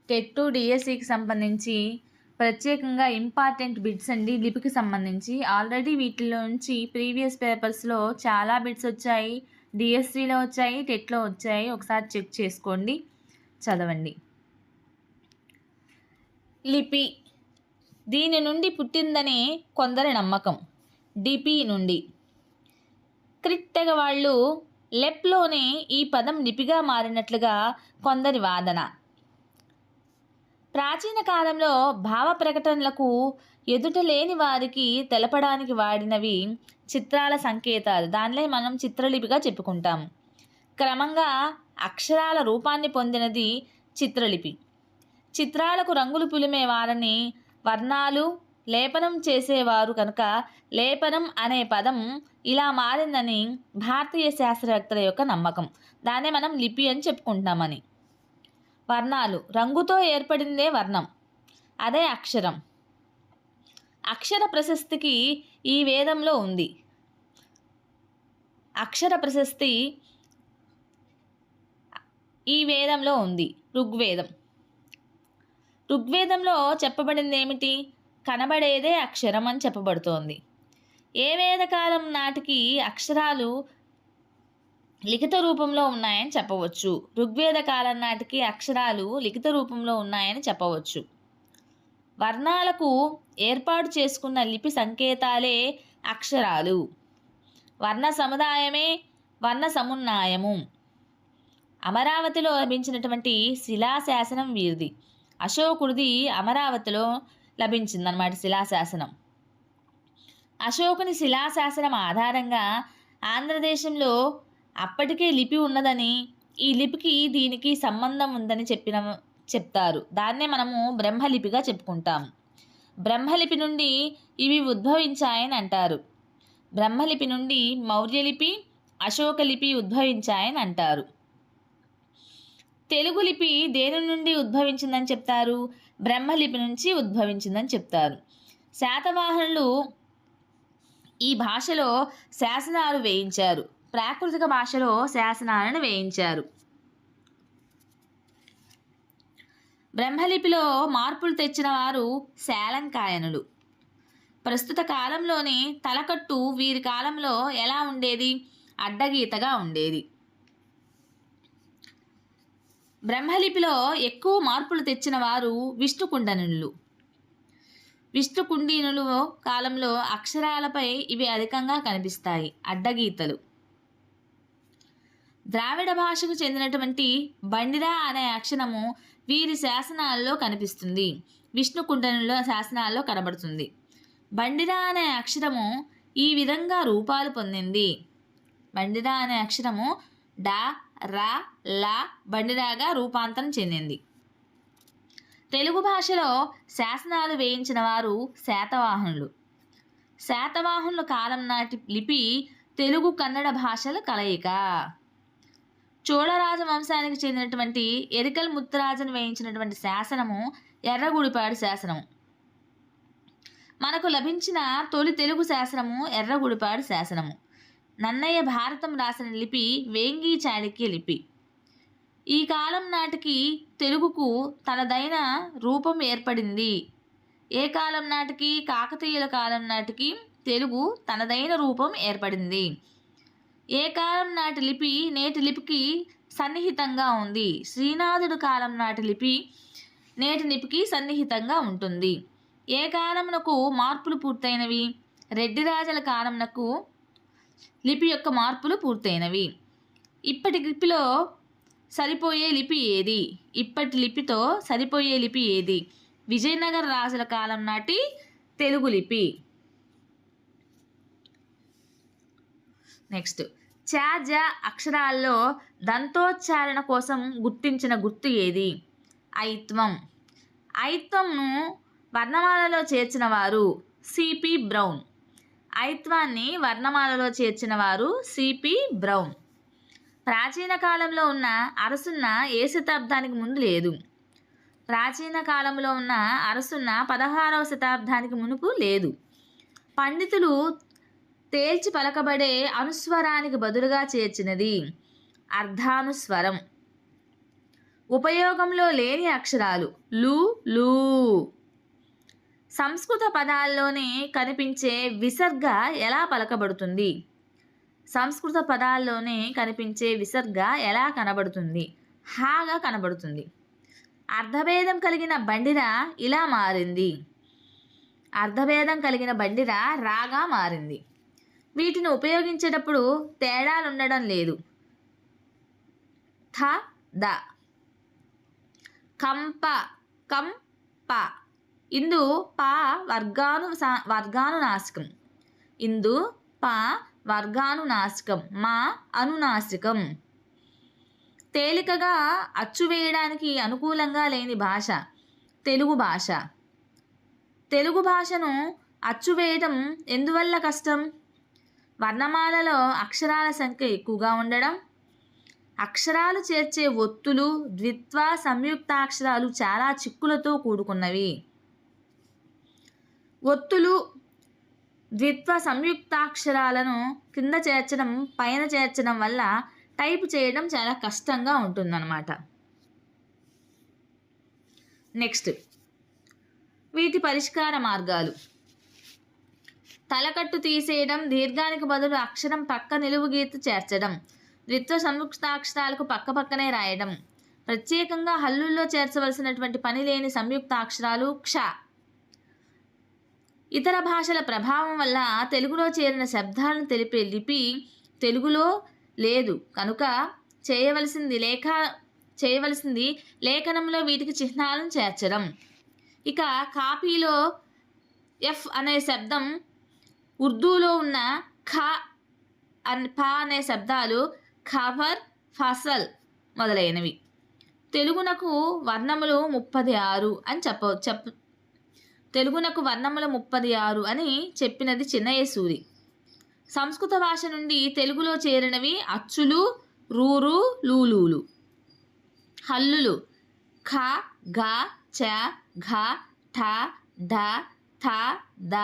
TET డిఎస్సికి సంబంధించి ప్రత్యేకంగా ఇంపార్టెంట్ బిట్స్ అండి లిపికి సంబంధించి. ఆల్రెడీ వీటిలో నుంచి ప్రీవియస్ పేపర్స్లో చాలా బిట్స్ వచ్చాయి, డిఎస్సిలో వచ్చాయి, టెట్లో వచ్చాయి. ఒకసారి చెక్ చేసుకోండి, చదవండి. లిపి దీని నుండి పుట్టిందని కొందరి నమ్మకం. డిపి నుండి. క్రిట్ తెగ వాళ్ళు లెప్లోనే ఈ పదం లిపిగా మారినట్లుగా కొందరి వాదన. ప్రాచీన కాలంలో భావ ప్రకటనలకు ఎదుట లేని వారికి తెలపడానికి వాడినవి చిత్రాల సంకేతాలు. దానిలో మనం చిత్రలిపిగా చెప్పుకుంటాం. క్రమంగా అక్షరాల రూపాన్ని పొందినది చిత్రలిపి. చిత్రాలకు రంగులు పులిమే వారని వర్ణాలు లేపనం చేసేవారు కనుక లేపనం అనే పదం ఇలా మారిందని భారతీయ శాస్త్రవేత్తల యొక్క నమ్మకం. దాన్నే మనం లిపి అని చెప్పుకుంటామని. వర్ణాలు రంగుతో ఏర్పడిందే వర్ణం, అదే అక్షరం. అక్షర ప్రశస్తికి ఈ వేదంలో ఉంది. అక్షర ప్రశస్తి ఈ వేదంలో ఉంది. ఋగ్వేదంలో చెప్పబడింది ఏమిటి? కనబడేదే అక్షరం అని చెప్పబడుతోంది. ఏ వేదకాలం నాటికి అక్షరాలు లిఖిత రూపంలో ఉన్నాయని చెప్పవచ్చు. ఋగ్వేద కాలం నాటికి అక్షరాలు లిఖిత రూపంలో ఉన్నాయని చెప్పవచ్చు. వర్ణాలకు ఏర్పాటు చేసుకున్న లిపి సంకేతాలే అక్షరాలు. వర్ణ సముదాయమే వర్ణ సమున్నాయము. అమరావతిలో లభించినటువంటి శిలాశాసనం వీరిది. అశోకుడిది అమరావతిలో లభించిందన్నమాట శిలాశాసనం. అశోకుని శిలాశాసనం ఆధారంగా ఆంధ్రదేశంలో అప్పటికే లిపి ఉన్నదని, ఈ లిపికి దీనికి సంబంధం ఉందని చెప్తారు. దాన్నే మనము బ్రహ్మలిపిగా చెప్పుకుంటాం. బ్రహ్మలిపి నుండి ఇవి ఉద్భవించాయని అంటారు. బ్రహ్మలిపి నుండి మౌర్యలిపి, అశోకలిపి ఉద్భవించాయని అంటారు. తెలుగు లిపి దేని నుండి ఉద్భవించిందని చెప్తారు? బ్రహ్మలిపి నుంచి ఉద్భవించిందని చెప్తారు. శాతవాహనులు ఈ భాషలో శాసనాలు వేయించారు. ప్రాకృతిక భాషలో శాసనాలను వేయించారు. బ్రహ్మలిపిలో మార్పులు తెచ్చిన వారు శాలంకాయనులు. ప్రస్తుత కాలంలోని తలకట్టు వీరి కాలంలో ఎలా ఉండేది? అడ్డగీతగా ఉండేది. బ్రహ్మలిపిలో ఎక్కువ మార్పులు తెచ్చిన వారు విష్ణుకుండనులు. విష్ణుకుండినులు కాలంలో అక్షరాలపై ఇవి అధికంగా కనిపిస్తాయి, అడ్డగీతలు. ద్రావిడ భాషకు చెందినటువంటి బండిరా అనే అక్షరము వీరి శాసనాల్లో కనిపిస్తుంది. విష్ణుకుండనుల శాసనాల్లో కనబడుతుంది. బండిరా అనే అక్షరము ఈ విధంగా రూపాలు పొందింది. బండిరా అనే అక్షరము డా, రా, లా బండిరాగా రూపాంతరం చెందింది. తెలుగు భాషలో శాసనాలు వేయించిన వారు శాతవాహనులు. శాతవాహనుల కాలం నాటి లిపి తెలుగు కన్నడ భాషల కలయిక. చోళరాజ వంశానికి చెందినటువంటి ఎరికల్ ముత్తరాజును వేయించినటువంటి శాసనము ఎర్రగుడిపాడు శాసనము. మనకు లభించిన తొలి తెలుగు శాసనము ఎర్రగుడిపాడు శాసనము. నన్నయ్య భారతం రాసిన లిపి వేంగి చాళుక్య లిపి. ఈ కాలం నాటికి తెలుగుకు తనదైన రూపం ఏర్పడింది. ఏ కాలం నాటికి? కాకతీయుల కాలం నాటికి తెలుగు తనదైన రూపం ఏర్పడింది. ఏ కాలం నాటి లిపి నేటి లిపికి సన్నిహితంగా ఉంది? శ్రీనాథుడు కాలం నాటి లిపి నేటి లిపికి సన్నిహితంగా ఉంటుంది. ఏ కాలమునకు మార్పులు పూర్తయినవి? రెడ్డి రాజుల కాలమునకు లిపి యొక్క మార్పులు పూర్తయినవి. ఇప్పటి లిపిలో సరిపోయే లిపి ఏది? ఇప్పటి లిపితో సరిపోయే లిపి ఏది? విజయనగర రాజుల కాలం నాటి తెలుగు లిపి. నెక్స్ట్, చ జ అక్షరాల్లో దంతోచ్చారణ కోసం గుర్తించిన గుర్తు ఏది? ఐత్వం. ఐత్వంను వర్ణమాలలో చేర్చిన వారు సిపి బ్రౌన్. ఐత్వాన్ని వర్ణమాలలో చేర్చిన వారు సిపి బ్రౌన్. ప్రాచీన కాలంలో ఉన్న అరసున్న ఏ శతాబ్దానికి ముందు లేదు? ప్రాచీన కాలంలో ఉన్న అరసున్న 16వ శతాబ్దానికి మునుపు లేదు. పండితులు తేల్చి పలకబడే అనుస్వరానికి బదులుగా చేర్చినది అర్ధానుస్వరం. ఉపయోగంలో లేని అక్షరాలు లు లు. సంస్కృత పదాల్లోనే కనిపించే విసర్గ ఎలా పలకబడుతుంది? సంస్కృత పదాల్లోనే కనిపించే విసర్గ ఎలా కనబడుతుంది? హాగా కనబడుతుంది. అర్ధభేదం కలిగిన బండిర ఇలా మారింది. అర్ధభేదం కలిగిన బండిర రాగా మారింది. వీటిని ఉపయోగించేటప్పుడు తేడాలు ఉండడం లేదు. థ ద. కంప కంప. ఇందు ప వర్గానునాసికం. ఇందు ప వర్గానునాసికం. మా అనునాసికం. తేలికగా అచ్చు వేయడానికి అనుకూలంగా లేని భాష తెలుగు భాష. తెలుగు భాషను అచ్చు వేయడం ఎందువల్ల కష్టం? వర్ణమాలలో అక్షరాల సంఖ్య ఎక్కువగా ఉండడం, అక్షరాలు చేర్చే ఒత్తులు, ద్విత్వ సంయుక్తాక్షరాలు చాలా చిక్కులతో కూడుకున్నవి. ఒత్తులు, ద్విత్వ సంయుక్తాక్షరాలను కింద చేర్చడం, పైన చేర్చడం వల్ల టైప్ చేయడం చాలా కష్టంగా ఉంటుందన్నమాట. నెక్స్ట్, వీటి పరిష్కార మార్గాలు. తలకట్టు తీసేయడం, దీర్ఘానికి బదులు అక్షరం పక్క నిలువు గీత చేర్చడం, ద్విత్వ సంయుక్తాక్షరాలకు పక్కపక్కనే రాయడం, ప్రత్యేకంగా హల్లుల్లో చేర్చవలసినటువంటి పని లేని సంయుక్తాక్షరాలు క్ష. ఇతర భాషల ప్రభావం వల్ల తెలుగులో చేరిన శబ్దాలను తెలిపే లిపి తెలుగులో లేదు కనుక చేయవలసింది లేఖనంలో వీటికి చిహ్నాలను చేర్చడం. ఇక కాపీలో ఎఫ్ అనే శబ్దం, ఉర్దూలో ఉన్న ఖ ప అనే శబ్దాలు ఖబర్, ఫసల్ మొదలైనవి. తెలుగునకు వర్ణములు 36 అని తెలుగునకు వర్ణముల 36 అని చెప్పినది చిన్నయసూరి. సంస్కృత భాష నుండి తెలుగులో చేరినవి అచ్చులు, రూరు, లూలూలు. హల్లులు ఖ, గ, చ, ఘ, ఠ, ఢ, థ, ద,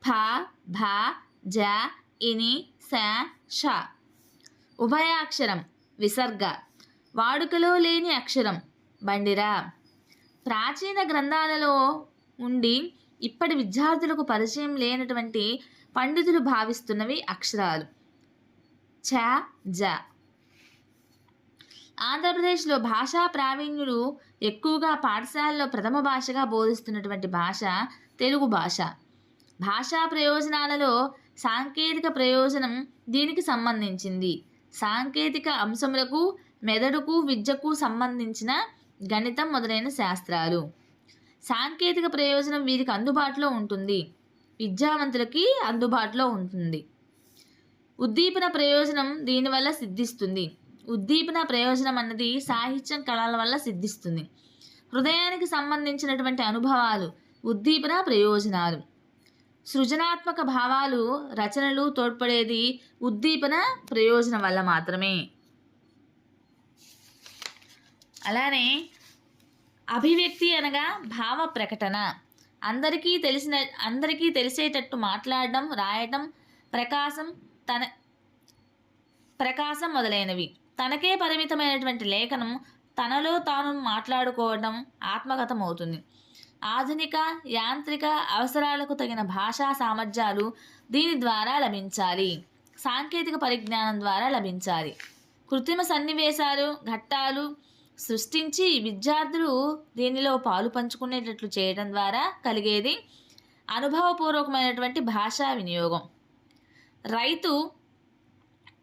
ఫ, భ, జ, ఇని, స, ష. ఉభయాక్షరం విసర్గ. వాడుకలో లేని అక్షరం బండిర. ప్రాచీన గ్రంథాలలో ఉండి ఇప్పటి విద్యార్థులకు పరిచయం లేనటువంటి పండితులు భావిస్తున్నవి అక్షరాలు చ, జ. ఆంధ్రప్రదేశ్లో భాషా ప్రావీణ్యులు ఎక్కువగా పాఠశాలలో ప్రథమ భాషగా బోధిస్తున్నటువంటి భాష తెలుగు భాష. భాషా ప్రయోజనాలలో సాంకేతిక ప్రయోజనం దీనికి సంబంధించింది. సాంకేతిక అంశములకు, మెదడుకు, విద్యకు సంబంధించిన గణితం మొదలైన శాస్త్రాలు. సాంకేతిక ప్రయోజనం వీరికి అందుబాటులో ఉంటుంది, విద్యావంతులకి అందుబాటులో ఉంటుంది. ఉద్దీపన ప్రయోజనం దీనివల్ల సిద్ధిస్తుంది. ఉద్దీపన ప్రయోజనం అన్నది సాహిత్యం, కళల వల్ల సిద్ధిస్తుంది. హృదయానికి సంబంధించినటువంటి అనుభవాలు ఉద్దీపన ప్రయోజనాలు. సృజనాత్మక భావాలు, రచనలు తోడ్పడేది ఉద్దీపన ప్రయోజనం వల్ల మాత్రమే. అలానే అభివ్యక్తి అనగా భావ ప్రకటన. అందరికీ తెలిసేటట్టు మాట్లాడడం, రాయడం, ప్రకాశం మొదలైనవి. తనకే పరిమితమైనటువంటి లేఖనం తనలో తాను మాట్లాడుకోవడం ఆత్మగతం అవుతుంది. ఆధునిక, యాంత్రిక అవసరాలకు తగిన భాషా సామర్థ్యాలు దీని ద్వారా లభించాలి. సాంకేతిక పరిజ్ఞానం ద్వారా లభించాలి. కృత్రిమ సన్నివేశాలు, ఘట్టాలు సృష్టించి విద్యార్థులు దీనిలో పాలు పంచుకునేటట్లు చేయడం ద్వారా కలిగేది అనుభవపూర్వకమైనటువంటి భాషా వినియోగం. రైతు,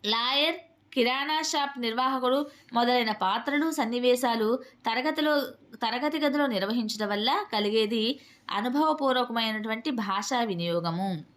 లాయర్, కిరాణా షాప్ నిర్వాహకుడు మొదలైన పాత్రలు, సన్నివేశాలు తరగతి గదిలో నిర్వహించడం వల్ల కలిగేది అనుభవపూర్వకమైనటువంటి భాషా వినియోగము.